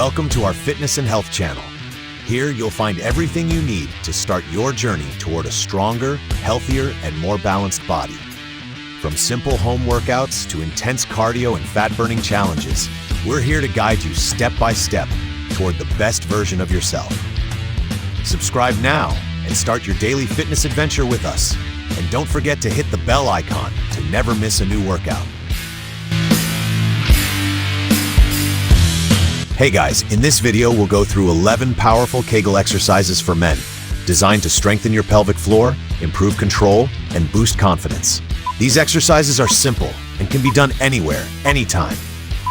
Welcome to our fitness and health channel. Here you'll find everything you need to start your journey toward a stronger, healthier, and more balanced body. From simple home workouts to intense cardio and fat-burning challenges, we're here to guide you step by step toward the best version of yourself. Subscribe now and start your daily fitness adventure with us. And don't forget to hit the bell icon to never miss a new workout. Hey guys, in this video we'll go through 11 powerful Kegel exercises for men, designed to strengthen your pelvic floor, improve control, and boost confidence. These exercises are simple and can be done anywhere, anytime.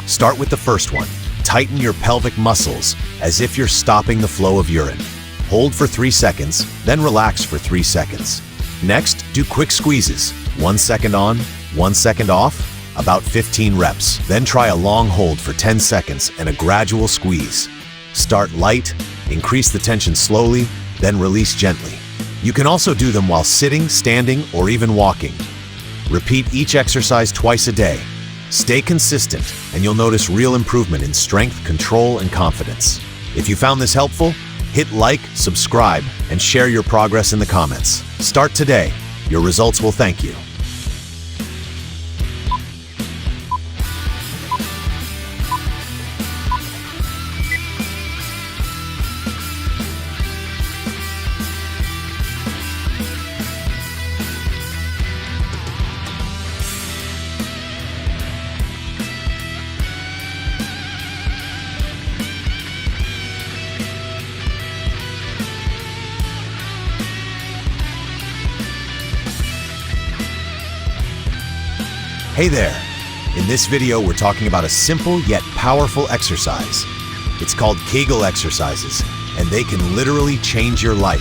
Start with the first one. Tighten your pelvic muscles as if you're stopping the flow of urine. Hold for 3 seconds, then relax for 3 seconds. Next, do quick squeezes, 1 second on, 1 second off, about 15 reps. Then try a long hold for 10 seconds and a gradual squeeze. Start light, increase the tension slowly, then release gently. You can also do them while sitting, standing, or even walking. Repeat each exercise twice a day. Stay consistent, and you'll notice real improvement in strength, control, and confidence. If you found this helpful, hit like, subscribe, and share your progress in the comments. Start today. Your results will thank you. Hey there! In this video, we're talking about a simple yet powerful exercise. It's called Kegel exercises, and they can literally change your life.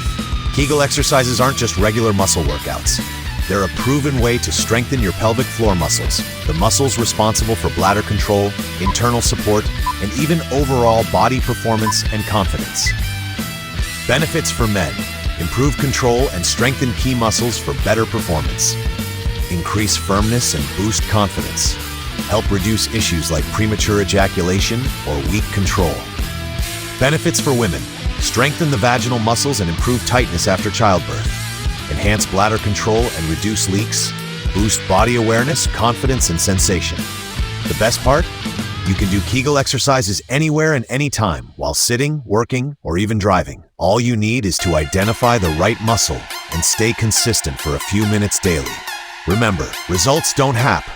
Kegel exercises aren't just regular muscle workouts. They're a proven way to strengthen your pelvic floor muscles, the muscles responsible for bladder control, internal support, and even overall body performance and confidence. Benefits for men: improve control and strengthen key muscles for better performance. Increase firmness and boost confidence. Help reduce issues like premature ejaculation or weak control. Benefits for women: strengthen the vaginal muscles and improve tightness after childbirth. Enhance bladder control and reduce leaks. Boost body awareness, confidence, and sensation. The best part? You can do Kegel exercises anywhere and anytime while sitting, working, or even driving. All you need is to identify the right muscle and stay consistent for a few minutes daily. Remember, results don't happen.